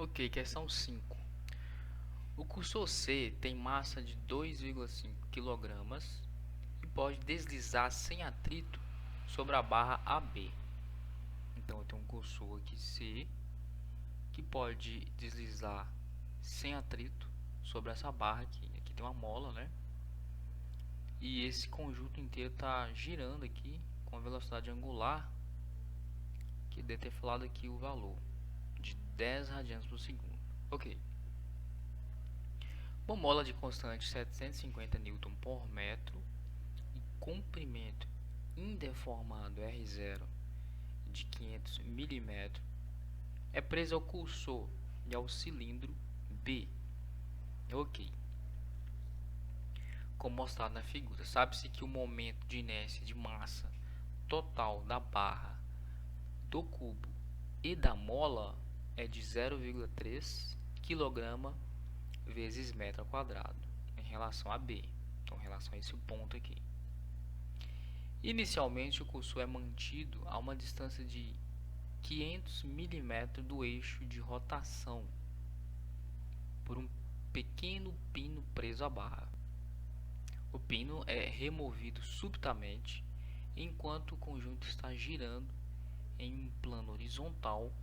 Ok, questão 5. O cursor C tem massa de 2,5 kg e pode deslizar sem atrito sobre a barra AB. Então eu tenho um cursor aqui C que pode deslizar sem atrito sobre essa barra aqui. Aqui tem uma mola, né? E esse conjunto inteiro está girando aqui com a velocidade angular, que deve ter falado aqui o valor de 10 radianos por segundo. Ok. Uma mola de constante 750 Nm por metro e comprimento indeformado R0 de 500 mm é presa ao cursor e ao cilindro B. Ok. Como mostrado na figura, sabe-se que o momento de inércia de massa total da barra, do cubo e da mola é de 0,3 kg vezes metro ao quadrado em relação a B. Então, em relação a esse ponto aqui. Inicialmente, o cursor é mantido a uma distância de 500 mm do eixo de rotação por um pequeno pino preso à barra. O pino é removido subitamente enquanto o conjunto está girando em um plano horizontal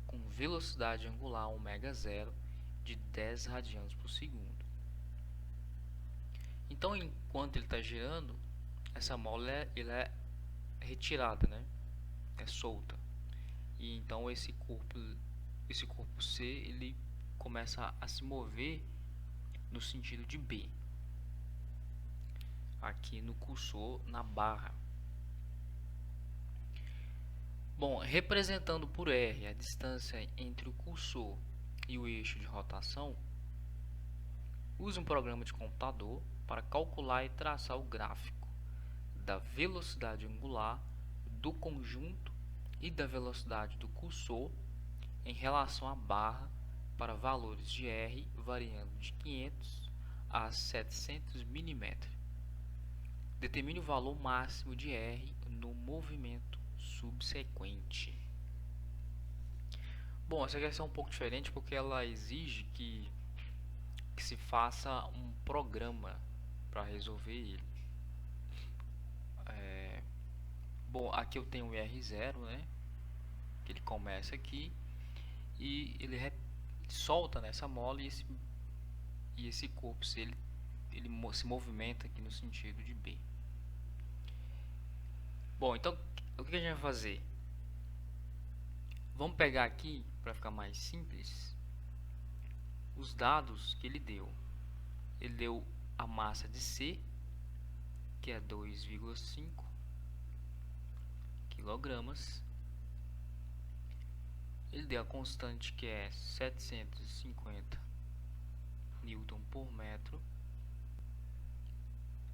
com velocidade angular ω0 de 10 radianos por segundo. Então, enquanto ele está girando, essa mola é retirada, né? É solta. E então esse corpo C ele começa a se mover no sentido de B, aqui no cursor, na barra. Bom, representando por R a distância entre o cursor e o eixo de rotação, use um programa de computador para calcular e traçar o gráfico da velocidade angular do conjunto e da velocidade do cursor em relação à barra para valores de R variando de 500 a 700 mm. Determine o valor máximo de R no movimento subsequente. Bom, essa questão é um pouco diferente porque ela exige que se faça um programa para resolver ele. Bom, aqui eu tenho o R0, né? Que ele começa aqui e ele solta nessa mola e esse corpo ele se movimenta aqui no sentido de B. Bom, então o que a gente vai fazer? Vamos pegar aqui, para ficar mais simples, os dados que ele deu. Ele deu a massa de C, que é 2,5 kg. Ele deu a constante, que é 750 Nm por metro.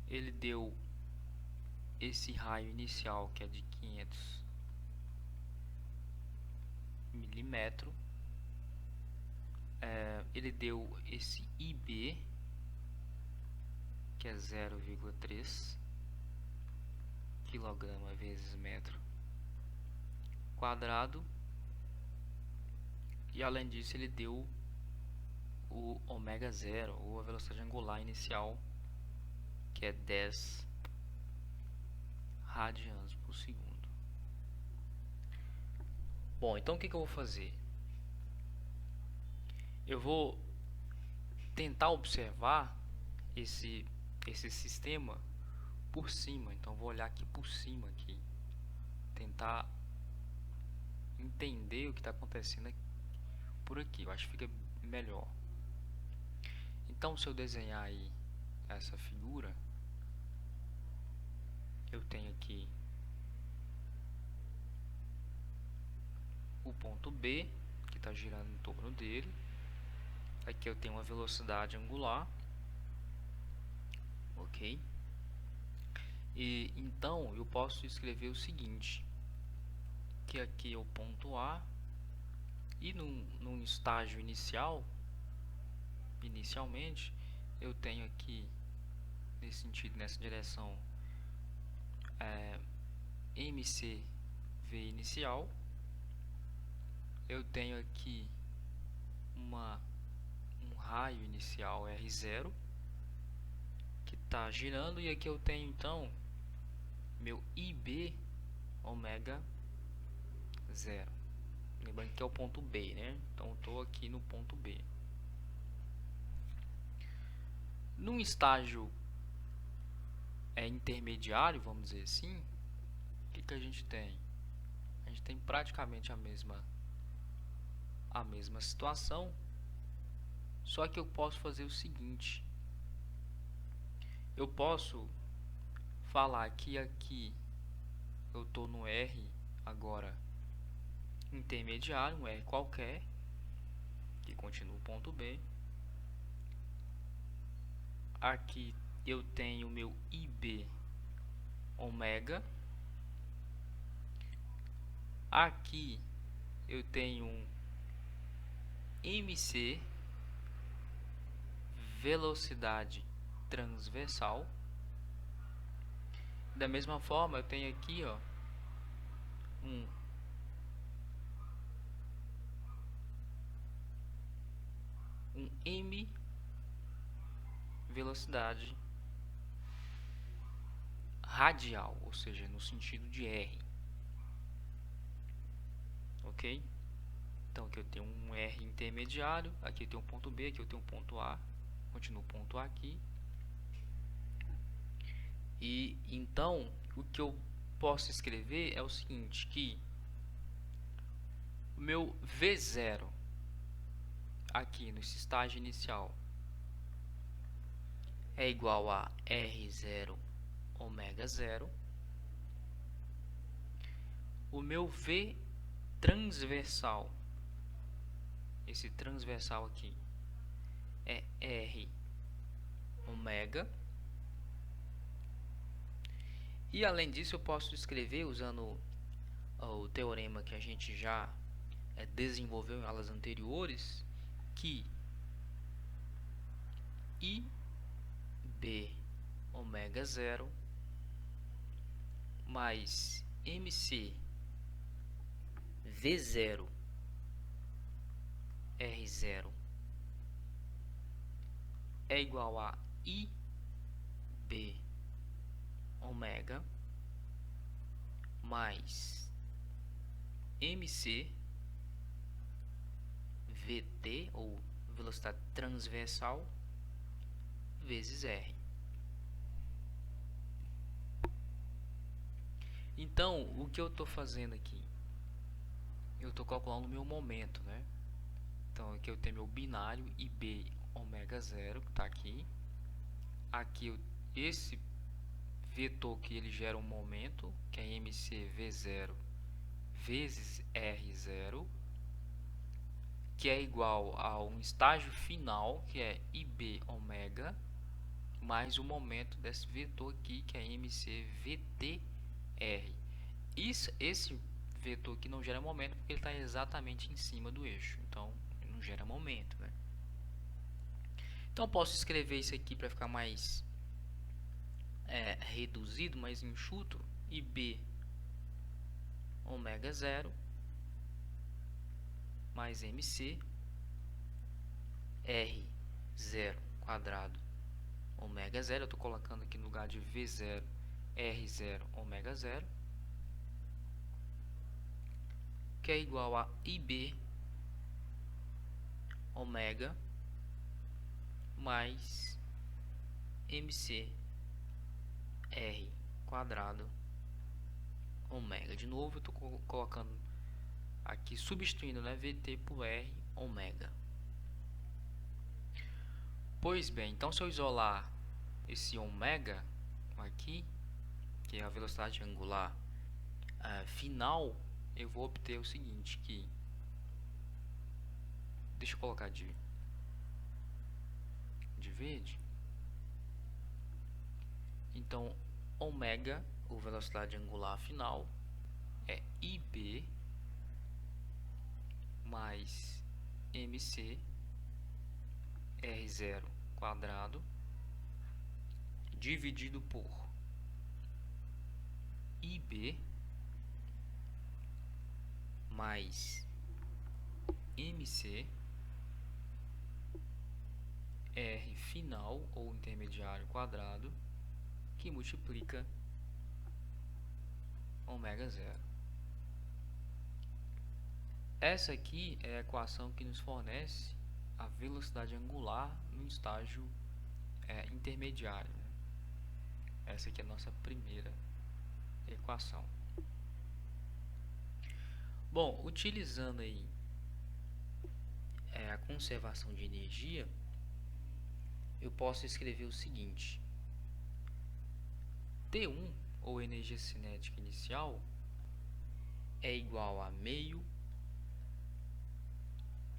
Ele deu esse raio inicial, que é de 500 milímetros. Ele deu esse IB, que é 0,3 kg vezes metro quadrado. E além disso, ele deu o ω0, ou a velocidade angular inicial, que é 10 radianos por segundo. Bom, então o que eu vou fazer? Eu vou tentar observar esse sistema por cima. Então vou olhar aqui por cima aqui, tentar entender o que está acontecendo por aqui. Eu acho que fica melhor. Então, se eu desenhar aí essa figura, eu tenho aqui o ponto B, que está girando em torno dele. Aqui eu tenho uma velocidade angular, ok? E então eu posso escrever o seguinte, que aqui é o ponto A, e num estágio inicialmente, eu tenho aqui, nesse sentido, nessa direção, MCV inicial. Eu tenho aqui raio inicial R0 que está girando, e aqui eu tenho então meu IB ômega 0. Lembrando que é o ponto B, né? Então estou aqui no ponto B. Num estágio intermediário, vamos dizer assim, o que a gente tem? A gente tem praticamente a mesma situação, só que eu posso fazer o seguinte: eu posso falar que aqui eu estou no R agora intermediário, um R qualquer, que continua o ponto B. Aqui eu tenho o meu IB ômega. Aqui eu tenho um MC, velocidade transversal. Da mesma forma, eu tenho aqui, ó, um M, velocidade radial, ou seja, no sentido de R. Ok? Então aqui eu tenho um R intermediário, aqui eu tenho um ponto B, aqui eu tenho um ponto A, continuo o ponto A aqui. E então o que eu posso escrever é o seguinte, que o meu V0 aqui nesse estágio inicial é igual a R0 ômega 0. O meu V transversal, esse transversal aqui, é R ômega. E além disso eu posso escrever usando o teorema que a gente já desenvolveu em aulas anteriores, que IB ômega 0 mais MC V0 R0 é igual a IB ômega mais MC VT, ou velocidade transversal, vezes R. Então, o que eu estou fazendo aqui? Eu estou calculando o meu momento, né? Então, aqui eu tenho meu binário IB ômega 0, que está aqui. Aqui, esse vetor que ele gera um momento, que é MC V0 vezes R0, que é igual a um estágio final, que é IB ômega, mais o momento desse vetor aqui, que é MC VTR. Esse vetor aqui não gera momento porque ele está exatamente em cima do eixo, então não gera momento, né? Então eu posso escrever isso aqui para ficar mais reduzido, mais enxuto: IB ômega 0 mais MC R0 quadrado ômega 0. Eu estou colocando aqui no lugar de V0 R0 ômega 0, que é igual a IB ômega mais MC R quadrado ômega. De novo eu estou colocando aqui, substituindo, né, VT por R ômega. Pois bem, então se eu isolar esse ômega aqui, que é a velocidade angular final, eu vou obter o seguinte, que deixa eu colocar de verde. Então ômega, ou velocidade angular final, é IB mais MC R0 quadrado dividido por IB mais MC R final ou intermediário quadrado que multiplica ômega zero. Essa aqui é a equação que nos fornece a velocidade angular no estágio intermediário, né? Essa aqui é a nossa primeira equação. Bom, utilizando aí a conservação de energia, eu posso escrever o seguinte: T1, ou energia cinética inicial, é igual a meio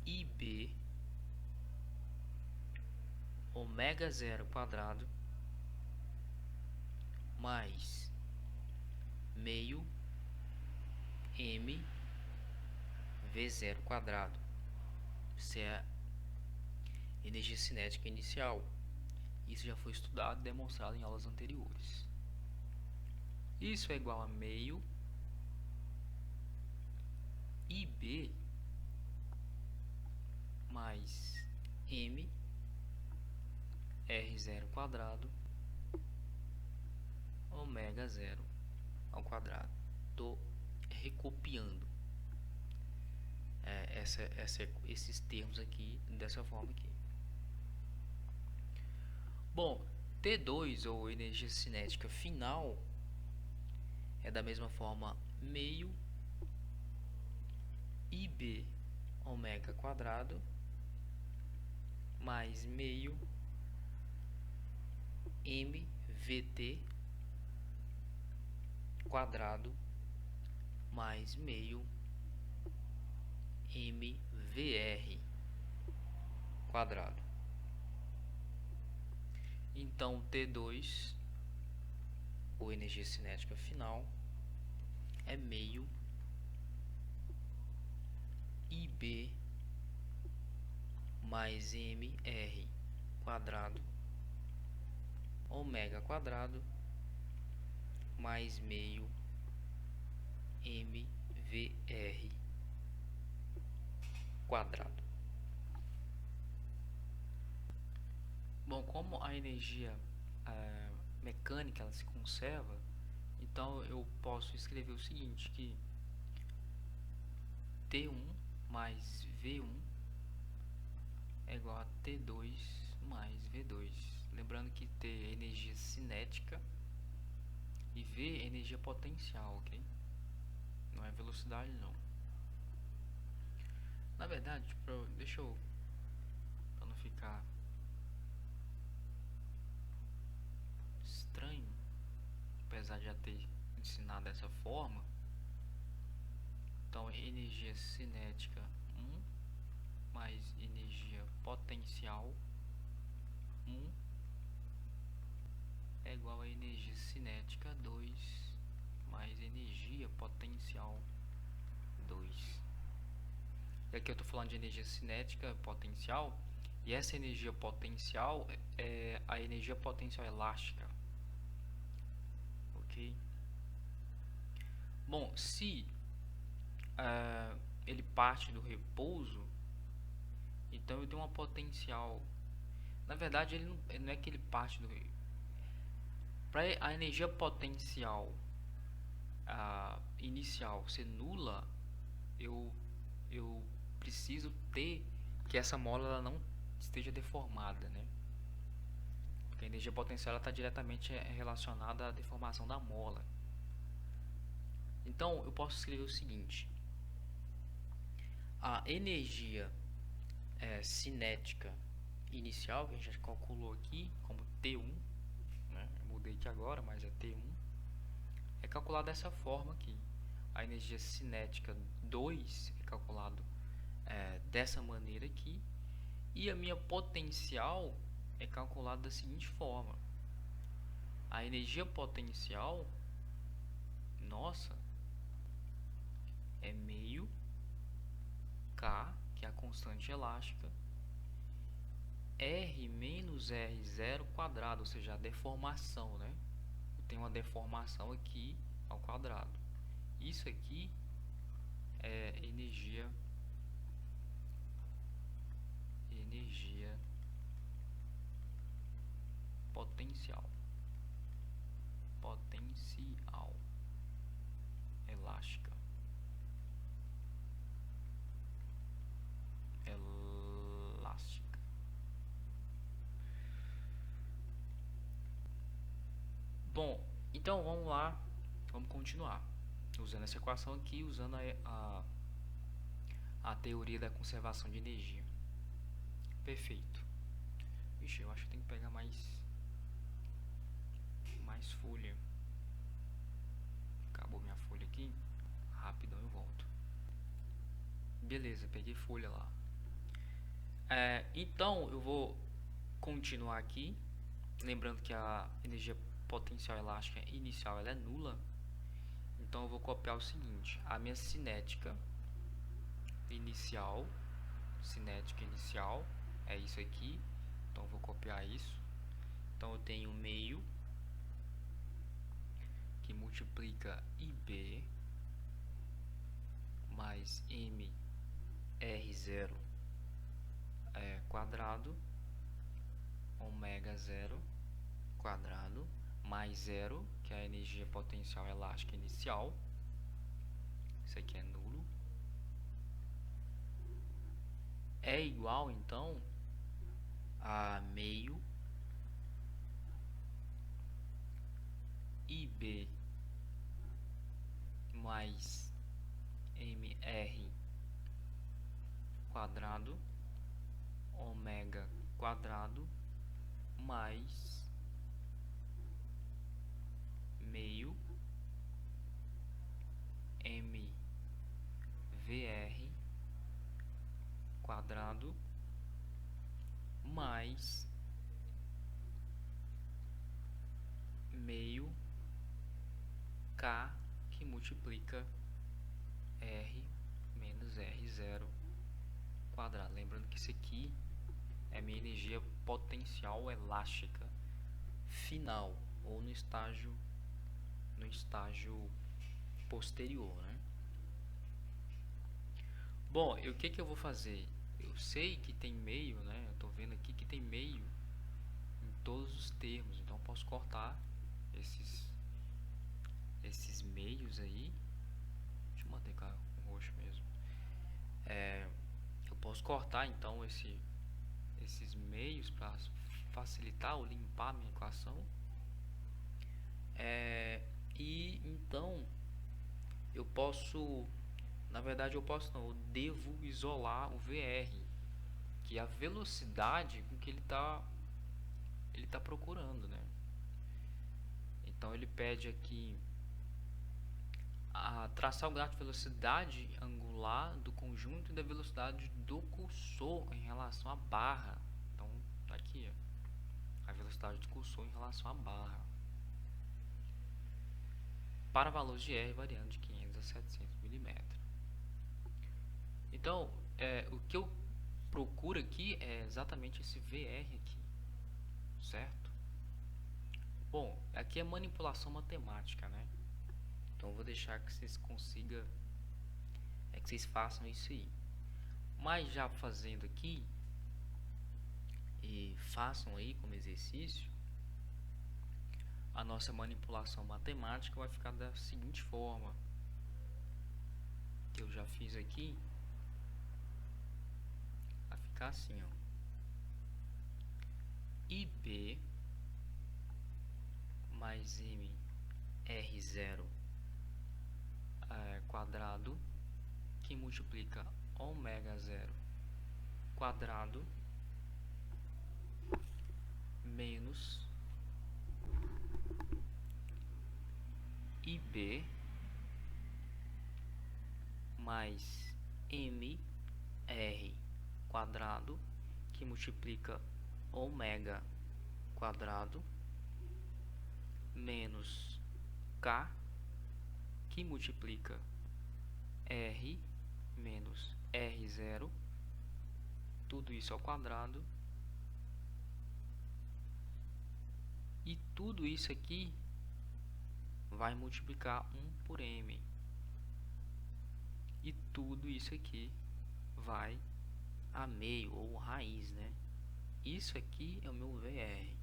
IB ômega zero quadrado mais meio M V0 quadrado. Isso é a energia cinética inicial. Isso já foi estudado e demonstrado em aulas anteriores. Isso é igual a meio IB mais M R0 quadrado ômega zero ao quadrado. Estou recopiando esses termos aqui dessa forma aqui. Bom, T2, ou energia cinética final, é da mesma forma meio IB ômega quadrado mais meio MVT quadrado mais meio MVR quadrado. Então T2, ou energia cinética final, é meio IB mais MR quadrado ômega quadrado mais meio MVR quadrado. Bom, como a energia mecânica ela se conserva, então eu posso escrever o seguinte, que T1 mais V1 é igual a T2 mais V2. Lembrando que T é energia cinética e V é energia potencial, ok? Não é velocidade, não. Na verdade, deixa eu, para não ficar estranho, apesar de já ter ensinado dessa forma, então energia cinética 1 mais energia potencial 1 é igual a energia cinética 2 mais energia potencial 2. E aqui eu estou falando de energia cinética potencial, e essa energia potencial é a energia potencial elástica, ok? Bom, se ele parte do repouso, então eu tenho uma potencial. Na verdade, ele não é que ele parte do. Para a energia potencial inicial ser nula, eu preciso ter que essa mola ela não esteja deformada, né? Porque a energia potencial está diretamente relacionada à deformação da mola. Então eu posso escrever o seguinte: a energia cinética inicial, que a gente já calculou aqui como T1, né? Eu mudei aqui agora, mas é T1, é calculado dessa forma aqui. A energia cinética 2 é calculado dessa maneira aqui, e a minha potencial é calculada da seguinte forma: a energia potencial nossa é meio K, que é a constante elástica, R menos R0 quadrado, ou seja, a deformação, né? Eu tenho uma deformação aqui ao quadrado. Isso aqui é energia potencial elástica. Bom, então vamos lá, vamos continuar usando essa equação aqui, usando a teoria da conservação de energia. Perfeito. Ixi, eu acho que tem que pegar mais folha. Acabou minha folha aqui. Rapidão eu volto. Beleza, peguei folha lá. Então eu vou continuar aqui, lembrando que a energia potencial elástica inicial ela é nula. Então eu vou copiar o seguinte: a minha cinética inicial é isso aqui. Então eu vou copiar isso. Então eu tenho meio que multiplica IB mais MR0 quadrado ômega 0 quadrado mais 0, que é a energia potencial elástica inicial. Isso aqui é nulo. É igual, então, a meio IB mais MR quadrado ômega quadrado mais meio MVR quadrado mais meio K que multiplica R menos R0 quadrado. Lembrando que isso aqui é minha energia potencial elástica final, ou no estágio posterior, né? Bom, o que eu vou fazer? Eu sei que tem meio, né? Eu estou vendo aqui que tem meio em todos os termos, então eu posso cortar esses meios aí. Deixa eu manter com o roxo mesmo. Eu posso cortar então esses meios para facilitar ou limpar a minha equação. E então eu posso, na verdade eu devo isolar o VR, que é a velocidade com que ele tá procurando, né? Então ele pede aqui a traçar o gráfico de velocidade angular do conjunto e da velocidade do cursor em relação à barra. Então tá aqui, ó, a velocidade do cursor em relação à barra, para valores de R variando de 500 a 700 milímetros. Então, o que eu procuro aqui é exatamente esse VR aqui, certo? Bom, aqui é manipulação matemática, né? Então eu vou deixar que vocês consigam, que vocês façam isso aí. Mas já fazendo aqui, e façam aí como exercício, a nossa manipulação matemática vai ficar da seguinte forma, que eu já fiz aqui, vai ficar assim, ó: IB mais MR0 quadrado que multiplica ômega 0 quadrado menos IB mais MR quadrado que multiplica ômega quadrado menos K que multiplica R menos R0, tudo isso ao quadrado, e tudo isso aqui vai multiplicar 1 por M, e tudo isso aqui vai a meio ou raiz, né? Isso aqui é o meu VR.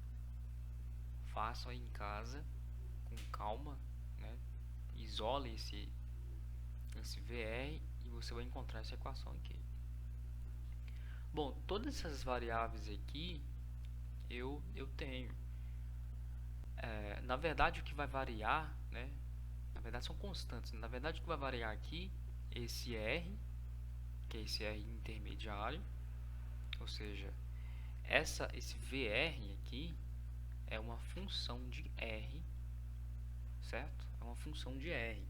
façam aí em casa com calma, né? Isole esse VR e você vai encontrar essa equação aqui. Bom, todas essas variáveis aqui eu tenho. Na verdade, o que vai variar, né? Na verdade, são constantes. Na verdade, o que vai variar aqui é esse R, que é esse R intermediário, ou seja, esse VR aqui é uma função de R, certo? É uma função de R.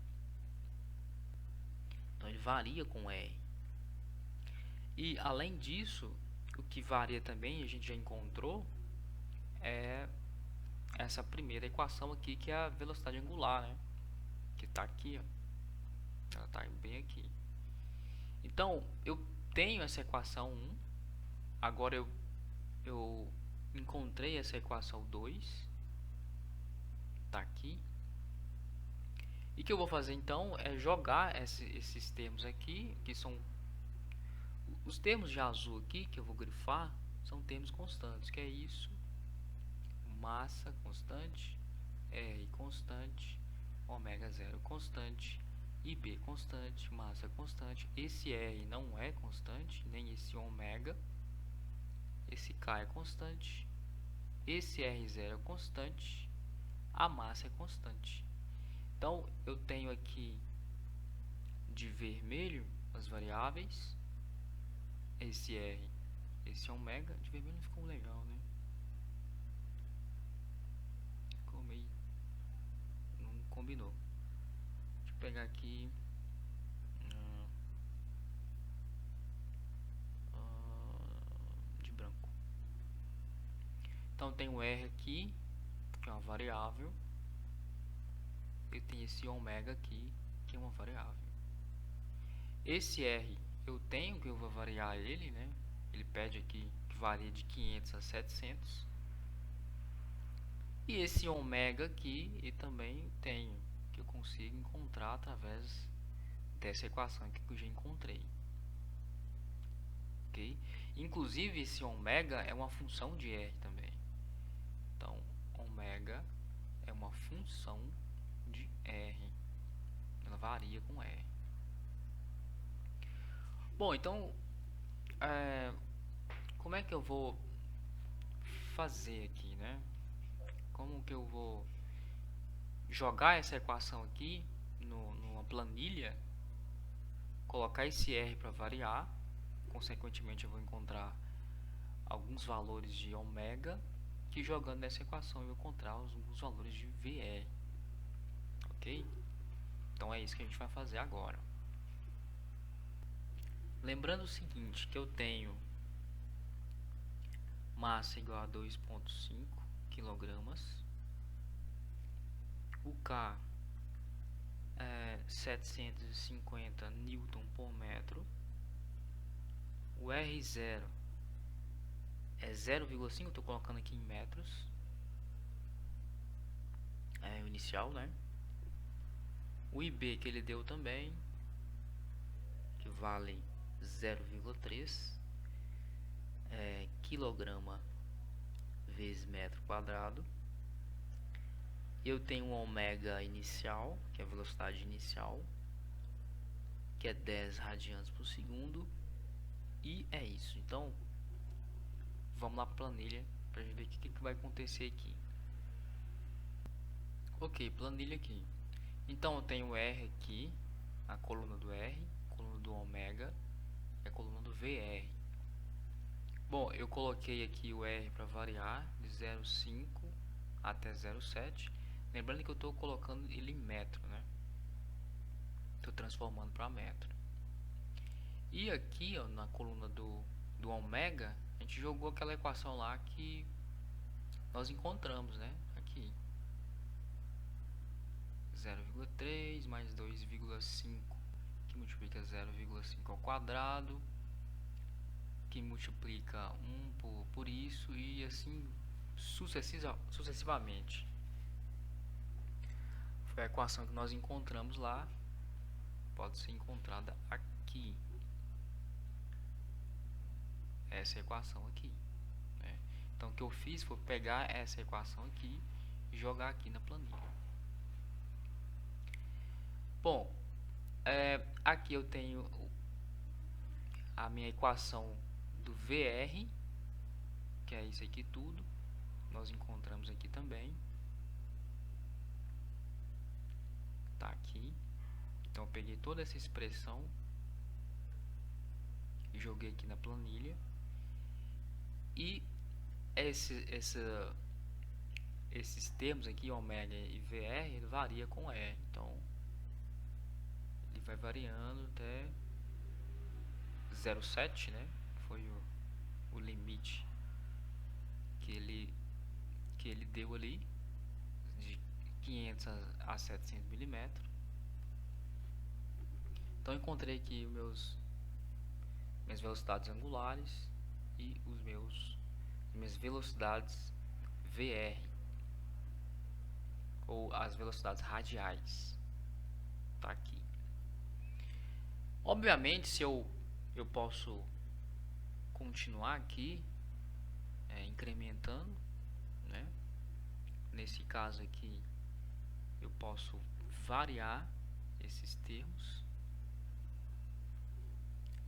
Então ele varia com R. E além disso, o que varia também, a gente já encontrou, é essa primeira equação aqui, que é a velocidade angular, né? Que está aqui, ó. Ela está bem aqui. Então, eu tenho essa equação 1. Agora eu encontrei essa equação 2. Está aqui. E o que eu vou fazer então é jogar esses termos aqui, que são os termos de azul aqui, que eu vou grifar, são termos constantes, que é isso: massa constante, R constante, ômega 0 constante, IB constante, massa constante. Esse R não é constante, nem esse ômega. Esse K é constante, esse R0 é constante, a massa é constante. Então eu tenho aqui de vermelho as variáveis, esse R, esse ômega. De vermelho não ficou legal, né? Ficou meio, não combinou. Deixa eu pegar aqui de branco. Então tem o R aqui, que é uma variável, e tem esse ômega aqui, que é uma variável. Esse R eu tenho que eu vou variar ele, né? Ele pede aqui que varie de 500 a 700. E esse ômega aqui eu também tenho, que eu consigo encontrar através dessa equação aqui que eu já encontrei. Ok? Inclusive esse ômega é uma função de R também. Então, ômega é uma função de R. Ela varia com R. Bom, então, como é que eu vou fazer aqui, né? Como que eu vou jogar essa equação aqui numa planilha, colocar esse R para variar, consequentemente eu vou encontrar alguns valores de ômega, que jogando nessa equação eu vou encontrar alguns valores de VR, ok? Então é isso que a gente vai fazer agora. Lembrando o seguinte, que eu tenho massa igual a 2,5 kg, o K é 750 Newton por metro, o R0 é 0,5, estou colocando aqui em metros, é o inicial, né? O IB que ele deu também, que vale 0,3 quilograma vezes metro quadrado. Eu tenho um ômega inicial, que é a velocidade inicial, que é 10 radianos por segundo. E é isso. Então, vamos lá para a planilha para ver o que vai acontecer aqui. Ok, planilha aqui. Então, eu tenho o R aqui, a coluna do R, a coluna do ômega e a coluna do VR. Bom, eu coloquei aqui o R para variar de 0,5 até 0,7. Lembrando que eu estou colocando ele em metro, né? Estou transformando para metro. E aqui, ó, na coluna do ômega, a gente jogou aquela equação lá que nós encontramos, né? Aqui. 0,3 mais 2,5, que multiplica 0,5 ao quadrado, que multiplica 1 por isso, e assim sucessivamente. Foi a equação que nós encontramos lá, pode ser encontrada aqui. Essa equação aqui, né? Então o que eu fiz foi pegar essa equação aqui jogar aqui na planilha. Bom, aqui eu tenho a minha equação do VR, que é isso aqui tudo. Nós encontramos aqui também. Tá aqui. Então eu peguei toda essa expressão e joguei aqui na planilha. E esses termos aqui, ômega e VR, ele varia com R. Então ele vai variando até 0,7, né? Foi o limite que ele deu ali, de 500 a 700 milímetros. Então encontrei aqui minhas velocidades angulares e minhas velocidades VR, ou as velocidades radiais. Tá aqui. Obviamente, se eu posso continuar aqui incrementando, né? Nesse caso aqui eu posso variar esses termos,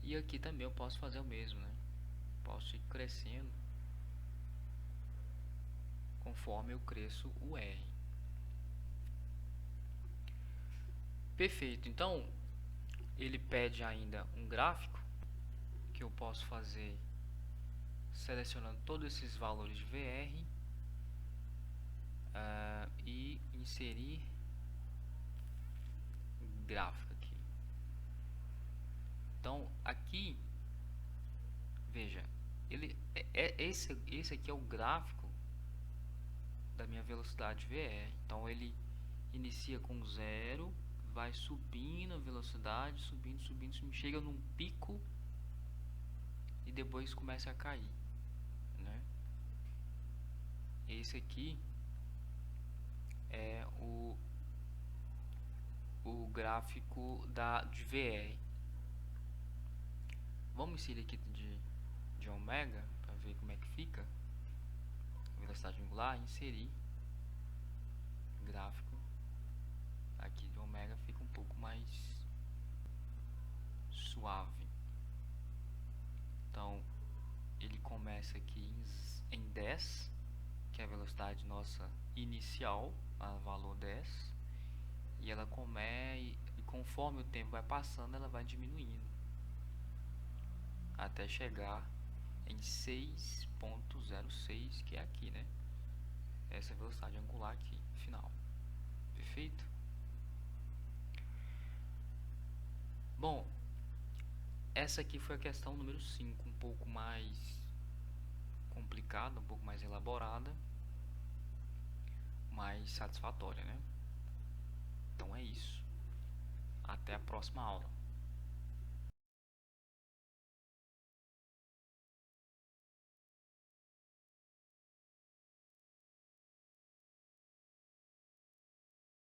e aqui também eu posso fazer o mesmo, né? Posso ir crescendo conforme eu cresço o R. Perfeito. Então ele pede ainda um gráfico, que eu posso fazer selecionando todos esses valores de VR e inserir gráfico aqui. Então aqui, veja, esse aqui é o gráfico da minha velocidade VR. Então ele inicia com 0, vai subindo a velocidade, subindo, chega num pico e depois começa a cair, né? Esse aqui é o gráfico de VR. Vamos inserir aqui de ômega para ver como é que fica a velocidade angular. Inserir gráfico aqui de ômega, fica um pouco mais suave. Então ele começa aqui em 10, que é a velocidade nossa inicial, a valor 10, e ela e conforme o tempo vai passando, ela vai diminuindo até chegar em 6.06, que é aqui, né? Essa é a velocidade angular aqui, final. Perfeito? Bom, essa aqui foi a questão número 5, um pouco mais complicada, um pouco mais elaborada, mais satisfatória, né? Então é isso. Até a próxima aula.